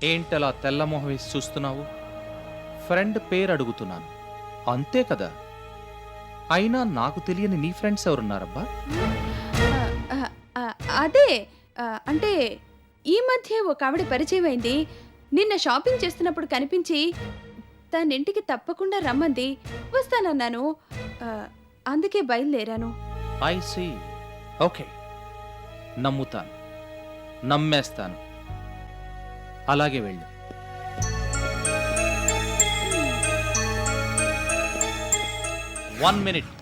ఏంటలా తెల్లమొహం వేసి చూస్తున్నావు? ఫ్రెండ్ పేరు అడుగుతున్నాను, అంతే కదా? అయినా నాకు తెలియని నీ ఫ్రెండ్స్ ఎవరున్నారబ్బా? ఆ, ఆ, అదే అంటే ఈ మధ్య ఒక ఆవిడ పరిచయం అయింది. నిన్న షాపింగ్ చేస్తున్నప్పుడు కనిపించి తన ఇంటికి తప్పకుండా రమ్మంది. వస్తానన్నాను. ఆ, అందుకే బయలుదేరాను. I see. ఓకే, నమ్ముతాను, నమ్మేస్తాను. అలాగే వెళ్ళు. One minute.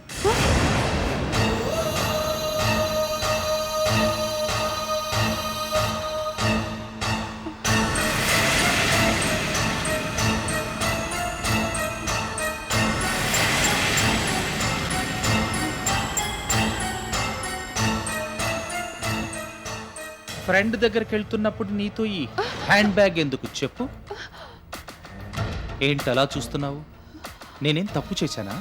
ఫ్రెండ్ దగ్గరికి వెళ్తున్నప్పుడు నీతో ఈ హ్యాండ్ బ్యాగ్ ఎందుకు చెప్పు? ఏంటలా చూస్తున్నావు? నేనేం తప్పు చేశానా?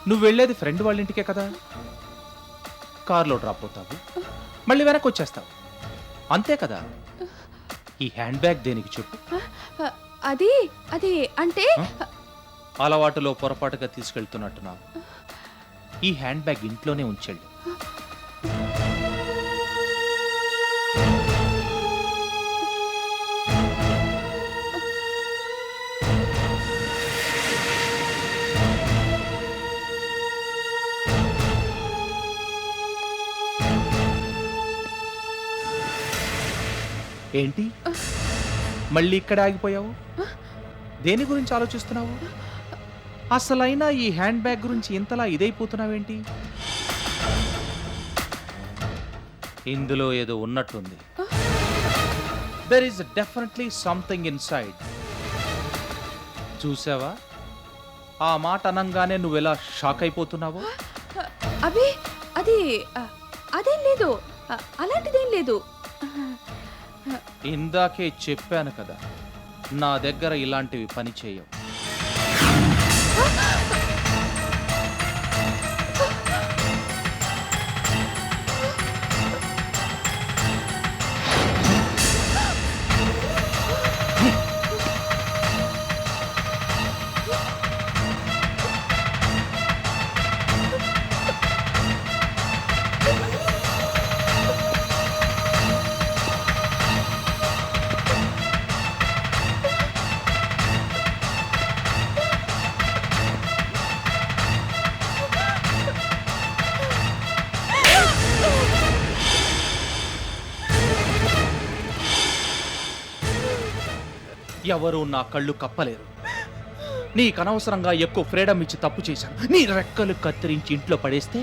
నువ్వు వెళ్ళేది ఫ్రెండ్ వాళ్ళ ఇంటికే కదా. కార్లో డ్రాప్ అవుతావు, మళ్ళీ వెనక్కి వచ్చేస్తావు, అంతే కదా. ఈ హ్యాండ్ బ్యాగ్ దేనికి చెప్పు? ఆ, అది అది అంటే అలవాటులో పొరపాటుగా తీసుకెళ్తున్నట్టున్నావు. ఈ హ్యాండ్ బ్యాగ్ ఇంట్లోనే ఉంచెళ్ళు. ఏంటి మళ్ళీ ఇక్కడ ఆగిపోయావు? దేని గురించి ఆలోచిస్తున్నావు? అసలైనా ఈ హ్యాండ్ బ్యాగ్ గురించి ఇంతలా ఇదైపోతున్నావేంటి? ఇందులో ఏదో ఉన్నట్టుంది. There is definitely something inside. చూసావా, ఆ మాట అనంగానే నువ్వెలా షాక్ అయిపోతున్నావో? అవి అది అదేం లేదు. అలాంటిదేం లేదు. ఇందాకే చెప్పాను కదా, నా దగ్గర ఇలాంటివి పని చేయవు. ఎవరు నా కళ్ళు కప్పలేరు. నీకనవసరంగా ఎక్కువ ఫ్రీడమ్ ఇచ్చి తప్పు చేశాను. నీ రెక్కలు కత్తిరించి ఇంట్లో పడేస్తే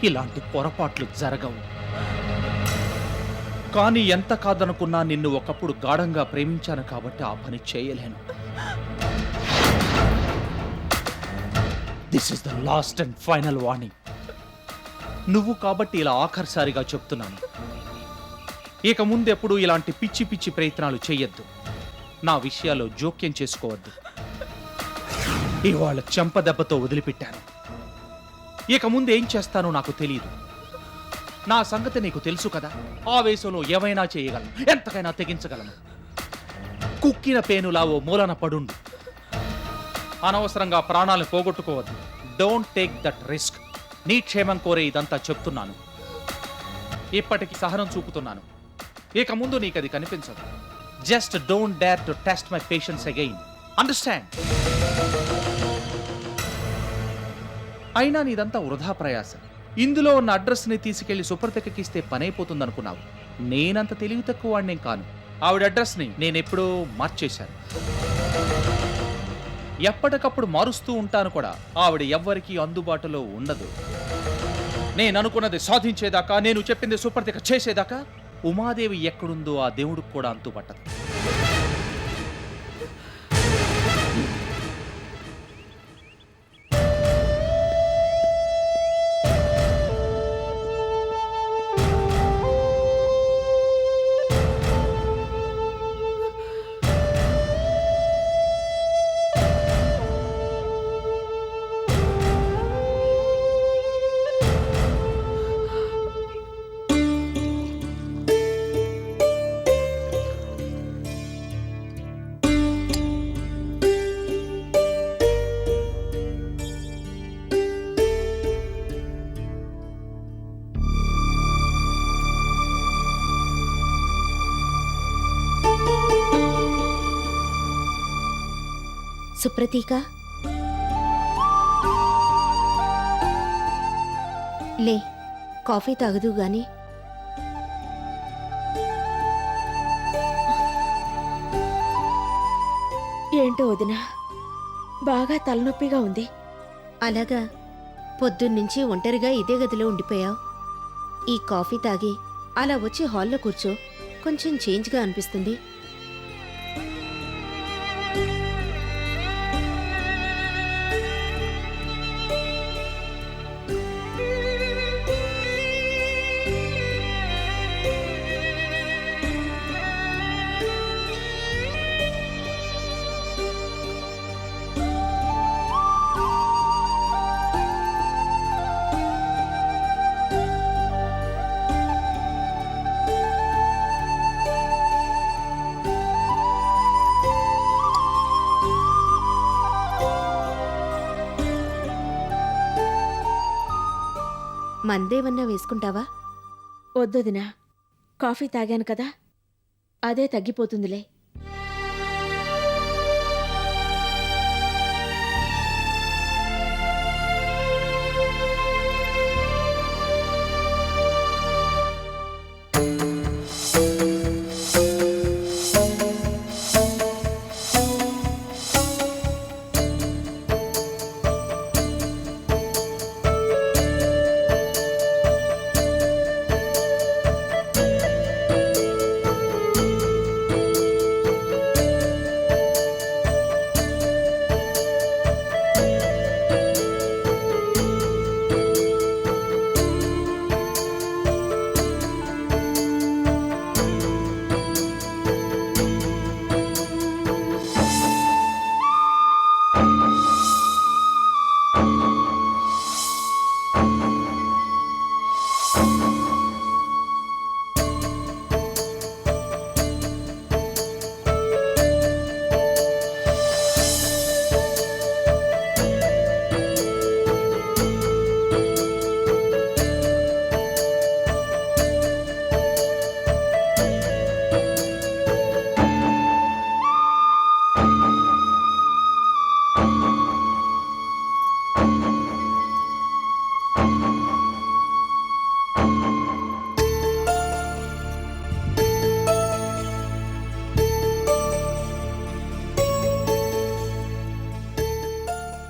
ఇలాంటి పొరపాట్లు జరగవు. కానీ ఎంత కాదనుకున్నా నిన్ను ఒకప్పుడు గాఢంగా ప్రేమించాను కాబట్టి ఆ పని చేయలేను. This is the last and final warning. నువ్వు కాబట్టి ఇలా ఆఖరిసారిగా చెప్తున్నాను. ఇక ముందెప్పుడు ఇలాంటి పిచ్చి పిచ్చి ప్రయత్నాలు చెయ్యొద్దు. నా విషయాల్లో జోక్యం చేసుకోవద్దు. ఇవాళ చెంపదెబ్బతో వదిలిపెట్టాను. ఇక ముందు ఏం చేస్తానో నాకు తెలియదు. నా సంగతి నీకు తెలుసు కదా. ఆవేశంలో ఏమైనా చేయగలను, ఎంతకైనా తెగించగలను. కుక్కిన పేనులా ఓ మూలన పడుండు. అనవసరంగా ప్రాణాలను పోగొట్టుకోవద్దు. Don't take that risk. నీ క్షేమం కోరే ఇదంతా చెప్తున్నాను. ఇప్పటికి సహనం చూపుతున్నాను. ఇక ముందు నీకది కనిపించదు. Just don't dare to test my patience again. Understand? అయినా నీదంతా వృధా ప్రయాస. ఇందులో ఉన్న అడ్రస్ని తీసుకెళ్లి సుప్రతకి ఇస్తే పనైపోతుందనుకున్నావు. నేనంత తెలివి తక్కువ వాడినేం కాను. ఆవిడ అడ్రస్ని నేనెప్పుడో మార్చేశాను. ఎప్పటికప్పుడు మారుస్తూ ఉంటాను కూడా. ఆవిడ ఎవ్వరికీ అందుబాటులో ఉండదు. నేననుకున్నది సాధించేదాకా, నేను చెప్పింది సుప్రతిక చేసేదాకా ఉమాదేవి ఎక్కడుందో ఆ దేవుడికి కూడా అంతుపట్టదు. సుప్రతీక, లే, కాఫీ తాగదు గాని. ఏంటో వదిన, బాగా తలనొప్పిగా ఉంది. అలాగా, పొద్దున్నుంచి ఒంటరిగా ఇదే గదిలో ఉండిపోయావు. ఈ కాఫీ తాగి అలా వచ్చి హాల్లో కూర్చో, కొంచెం చేంజ్గా అనిపిస్తుంది. మందేమన్నా వేసుకుంటావా? వద్దొదినా, కాఫీ తాగాను కదా, అదే తగ్గిపోతుందిలే.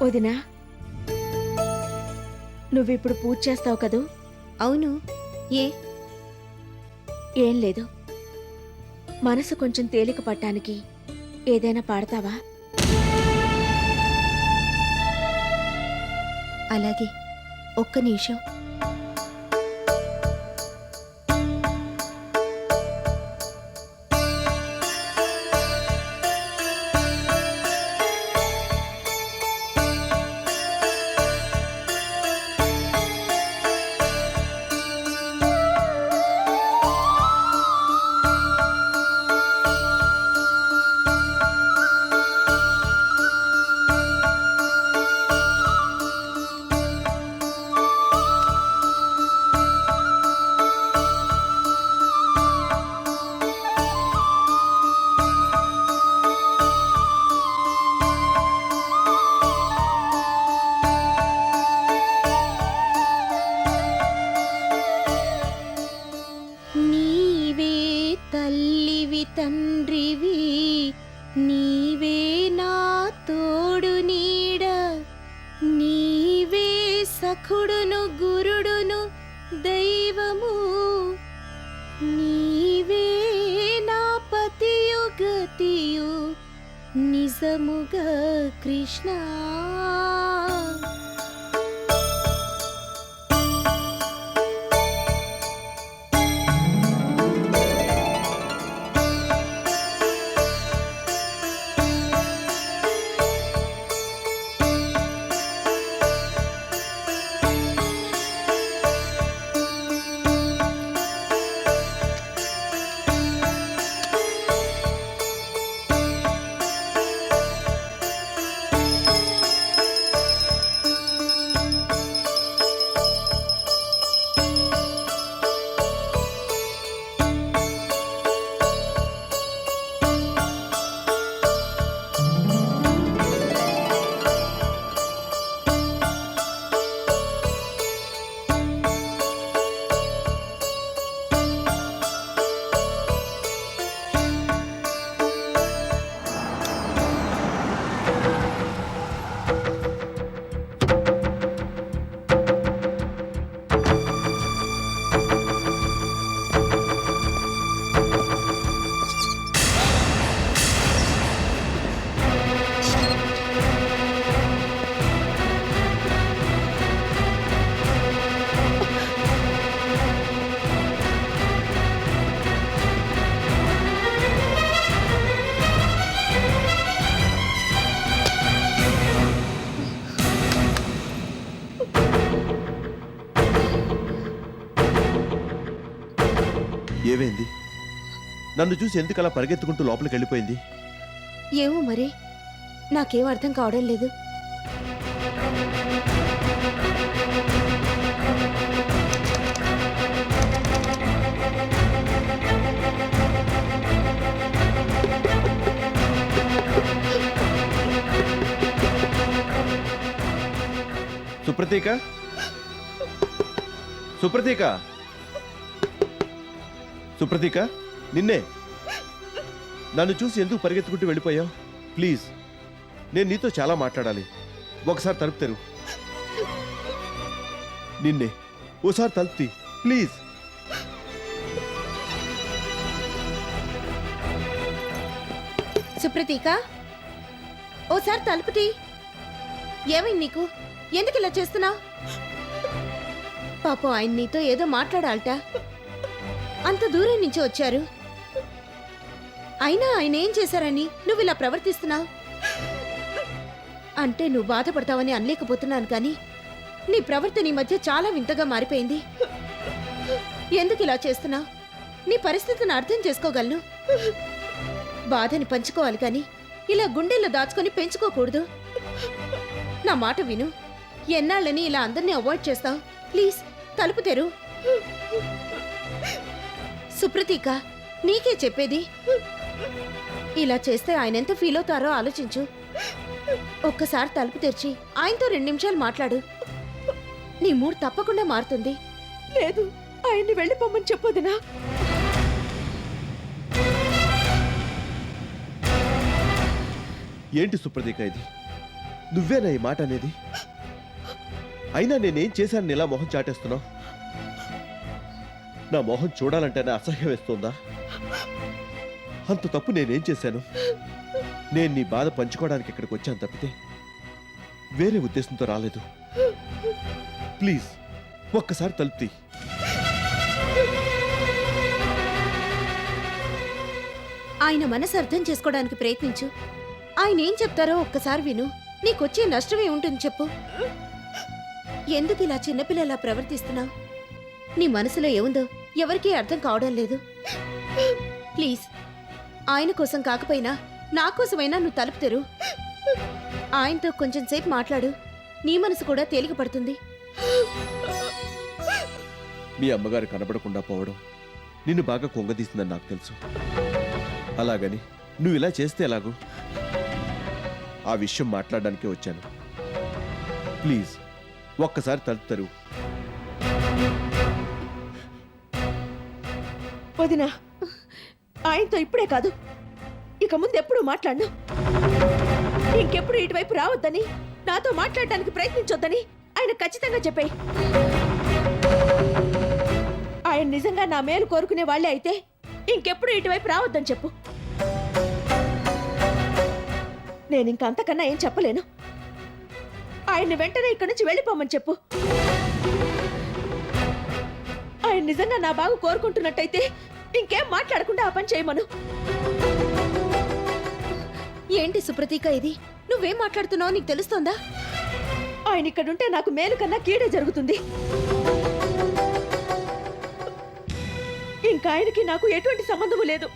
వదినా, నువ్విప్పుడు పూజ చేస్తావు కదూ? అవును. ఏ? ఏం లేదు, మనసు కొంచెం తేలిక పట్టానికి ఏదైనా పాడతావా? అలాగే, ఒక్క నిమిషం. నీవే తల్లివి తండ్రివి, నీవే నా తోడు నీడ, నీవే సఖుడును గురుడును దైవము, నీవే నా పతియు గతియు నిజముగా కృష్ణ. ఏమైంది? నన్ను చూసి ఎందుకు అలా పరిగెత్తుకుంటూ లోపలికి వెళ్ళిపోయింది? ఏమో మరి నాకేం అర్థం కావడం లేదు. సుప్రతీక, సుప్రతీక, సుప్రతీక, నిన్నే. నన్ను చూసి ఎందుకు పరిగెత్తుకుంటూ వెళ్ళిపోయావు? ప్లీజ్, నేను నీతో చాలా మాట్లాడాలి. ఒకసారి తలుపు తెరువు. నిన్నే, ఓసారి తలుపు తీ ప్లీజ్. సుప్రతీక, ఓసారి తలుపుటి. ఏమైంది నీకు? ఎందుకు ఇలా చేస్తున్నావు? పాపం ఆయన నీతో ఏదో మాట్లాడాలట. అంత దూరం నుంచి వచ్చారు. అయినా ఆయన ఏం చేశారని నువ్వు ఇలా ప్రవర్తిస్తున్నావు? అంటే నువ్వు బాధపడతావని అనలేకపోతున్నాను కానీ నీ ప్రవర్తన ఈ మధ్య చాలా వింతగా మారిపోయింది. ఎందుకు ఇలా చేస్తున్నావు? నీ పరిస్థితిని అర్థం చేసుకోగలను. బాధని పంచుకోవాలి కానీ ఇలా గుండెల్లో దాచుకొని పెంచుకోకూడదు. నా మాట విను. ఎన్నాళ్ళని ఇలా అందరినీ అవాయిడ్ చేస్తావు? ప్లీజ్ తలుపు తెరు. సుప్రతీక, నీకే చెప్పేది. ఇలా చేస్తే ఆయన ఎంత ఫీల్ అవుతారో ఆలోచించు. ఒక్కసారి తలుపు తెరిచి ఆయనతో 2 నిమిషాలు మాట్లాడు. నీ మూడ్ తప్పకుండా మారుతుంది. లేదు, ఆయన్ని వెళ్ళిపోమని చెప్పొదినా. ఏంటి సుప్రతీక ఇది? నువ్వేనా ఈ మాట అనేది? అయినా నేనేం చేశాను ఇలా మొహం చాటేస్తున్నావు? నా మొహం చూడాలంటేనే అసహ్యం వేస్తుందా? అంత తప్పు నేనేం చేశాను? నేను నీ బాధ పంచుకోవడానికి ఇక్కడికి వచ్చాను తప్పితే వేరే ఉద్దేశంతో రాలేదు. ప్లీజ్ ఒక్కసారి తలుపు తీ. ఆయన మనసు అర్థం చేసుకోవడానికి ప్రయత్నించు. ఆయన ఏం చెప్తారో ఒక్కసారి విను. నీకొచ్చే నష్టమే ఉంటుంది చెప్పు. ఎందుకు ఇలా చిన్నపిల్లలా ప్రవర్తిస్తున్నావు? నీ మనసులో ఏముందో ఎవరికీ అర్థం కావడం లేదు. ప్లీజ్, ఆయన కోసం కాకపోయినా నా కోసమైనా నువ్వు తలుపు తెరు. ఆయనతో కొంచెం సేపు మాట్లాడు. నీ మనసు కూడా తేలిక పడుతుంది. మీ అమ్మగారు కనబడకుండా పోవడం నిన్ను బాగా కొంగదీసిందని నాకు తెలుసు. అలాగని నువ్వు ఇలా చేస్తే ఎలాగూ? ఆ విషయం మాట్లాడడానికే వచ్చాను. ప్లీజ్ ఒక్కసారి తలుపు తెరువు. వదినా, ఆయనతో ఇప్పుడే కాదు, ఇక ముందు ఎప్పుడు మాట్లాడను. ఇంకెప్పుడు ఇటువైపు రావద్దని, నాతో మాట్లాడడానికి ప్రయత్నించొద్దని ఆయన ఖచ్చితంగా చెప్పాయి. ఆయన నిజంగా నా మేలు కోరుకునే వాళ్ళే అయితే ఇంకెప్పుడు ఇటువైపు రావద్దని చెప్పు. నేను ఇంక అంతకన్నా ఏం చెప్పలేను. ఆయన్ని వెంటనే ఇక్కడి నుంచి వెళ్ళిపోమని చెప్పు. ఆయన నిజంగా నా బాగు కోరుకుంటున్నట్టయితే ఇంకేం మాట్లాడకుండా ఆ పని చేయమను. ఏంటి సుప్రతీక ఇది? నువ్వేం మాట్లాడుతున్నావు నీకు తెలుస్తోందా? ఆయన ఇక్కడుంటే నాకు మేలు కన్నా కీడే జరుగుతుంది. ఇంకా ఆయనకి నాకు ఎటువంటి సంబంధము లేదు.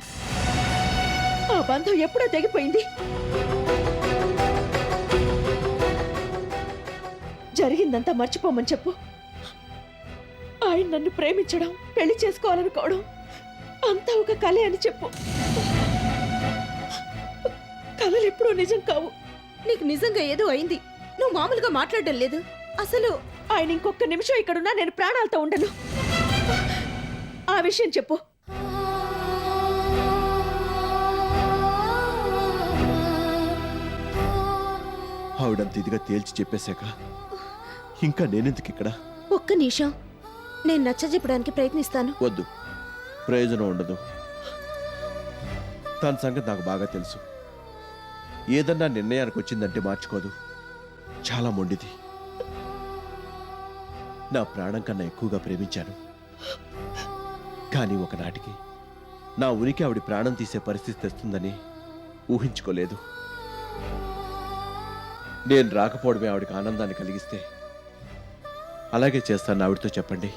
ఆ బంధం ఎప్పుడో తెగిపోయింది. జరిగిందంతా మర్చిపోమని చెప్పు. ఆయన నన్ను ప్రేమించడం, పెళ్లి చేసుకోవాలనుకోవడం అంతా ఒక కలే అని చెప్పు. కలలు ఎప్పుడూ నిజం కావు. నీకు నిజంగా ఏదో అయింది. నువ్వు మామూలుగా మాట్లాడడం లేదు అసలు. ఆయన ఇంకొక నిమిషం ఇక్కడున్నా నేను ప్రాణాలతో ఉండను. ఆ విషయం చెప్పు. ఆవిడంత ఇదిగా తేల్చి చెప్పేశాక ఇంకా నేనెందుకు ఇక్కడ? ఒక్క నిమిషం, నేను నచ్చజెప్పడానికి ప్రయత్నిస్తాను. వద్దు, ప్రయోజనం ఉండదు. తన సంగతి నాకు బాగా తెలుసు. ఏదన్నా నిర్ణయానికి వచ్చిందంటే మార్చుకోదు. చాలా మొండిది. నా ప్రాణం కన్నా ఎక్కువగా ప్రేమించాను. కానీ ఒకనాటికి నా ఉనికి ఆవిడ ప్రాణం తీసే పరిస్థితి తెస్తుందని ఊహించుకోలేదు. నేను రాకపోవడమే ఆవిడకి ఆనందాన్ని కలిగిస్తే అలాగే చేస్తాను. ఆవిడతో చెప్పండి.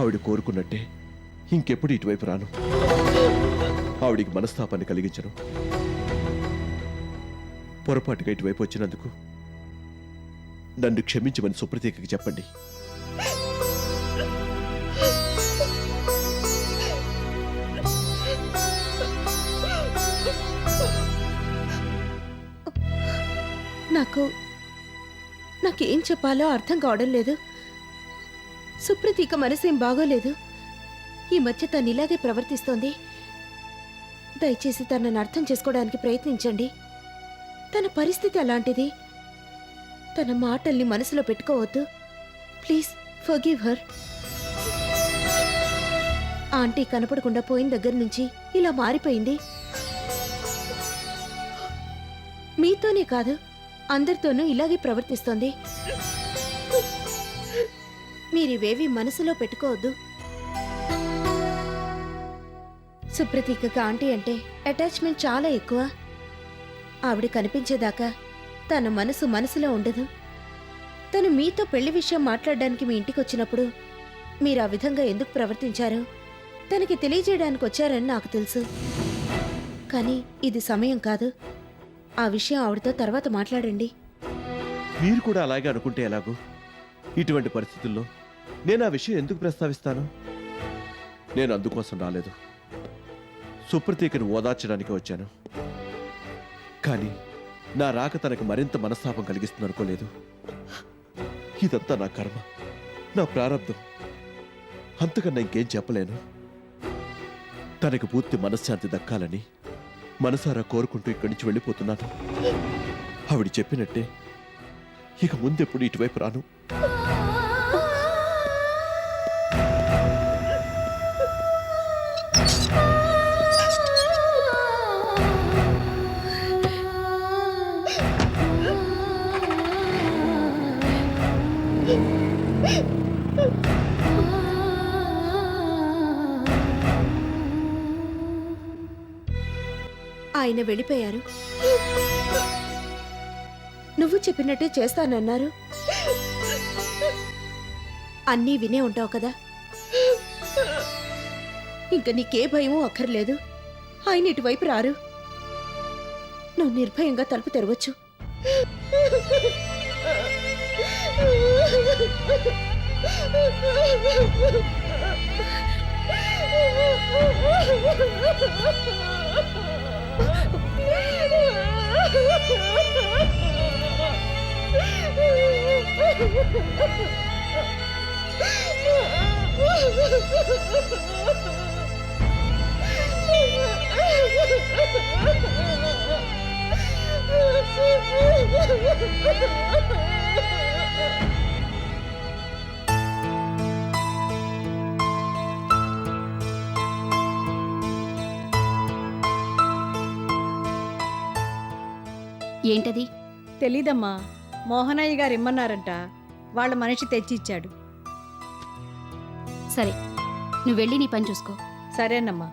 ఆవిడ కోరుకున్నట్టే ఇంకెప్పుడు ఇటువైపు రాను. ఆవిడికి మనస్తాపాన్ని కలిగించను. పొరపాటుగా ఇటువైపు వచ్చినందుకు నన్ను క్షమించమని సుప్రతీకకి చెప్పండి. నాకేం చెప్పాలో అర్థం కావడం లేదు. సుప్రతీక మనసేం బాగోలేదు. ఈ మధ్య తను ఇలాగే ప్రవర్తిస్తోంది. దయచేసి తనను అర్థం చేసుకోవడానికి ప్రయత్నించండి. తన పరిస్థితి అలాంటిది. తన మాటల్ని మనసులో పెట్టుకోవద్దు. Please forgive her. ఆంటీ కనపడకుండా పోయిన దగ్గర నుంచి ఇలా మారిపోయింది. మీతోనే కాదు, అందరితోనూ ఇలాగే ప్రవర్తిస్తోంది. మీరివేవి మనసులో పెట్టుకోవద్దు. సుప్రతీకకి ఆంటీ అంటే అటాచ్మెంట్ చాలా ఎక్కువ. ఆవిడ కనిపించేదాకా తన మనసులో ఉండదు. తను మీతో పెళ్లి విషయం మాట్లాడడానికి మీ ఇంటికి వచ్చినప్పుడు మీరు ఆ విధంగా ఎందుకు ప్రవర్తించారో తనకి తెలియజేయడానికి వచ్చారని నాకు తెలుసు. కానీ ఇది సమయం కాదు. ఆ విషయం ఆవిడతో తర్వాత మాట్లాడండి. మీరు కూడా అలాగే అనుకుంటే ఎలాగూ? ఇటువంటి పరిస్థితుల్లో నేను ఆ విషయం ఎందుకు ప్రస్తావిస్తాను? నేను అందుకోసం రాలేదు. సుప్రతీకను ఓదార్చడానికి వచ్చాను. కానీ నా రాక తనకు మరింత మనస్తాపం కలిగిస్తుంది అనుకోలేదు. ఇదంతా నా కర్మ, నా ప్రారంధం. అంతకన్నా ఇంకేం చెప్పలేను. తనకు పూర్తి మనశ్శాంతి దక్కాలని మనసారా కోరుకుంటూ ఇక్కడి నుంచి వెళ్ళిపోతున్నాను. ఆవిడ చెప్పినట్టే ఇక ముందెప్పుడు ఇటువైపు రాను. ఆయన వెళ్ళిపోయారు. నువ్వు చెప్పినట్టే చేస్తానన్నారు. అన్నీ వినే ఉంటావు కదా. ఇంక నీకే భయమూ అక్కర్లేదు. ఆయన ఇటువైపు రారు. నువ్వు నిర్భయంగా తలుపు తెరవచ్చు. ఏంటది? తెలీదమ్మా. మోహనయ్య గారు ఇమ్మన్నారంట. వాళ్ళ మనిషి తెచ్చిచ్చాడు. సరే, నువ్వు వెళ్ళి నీ పని చూసుకో. సరేనమ్మా.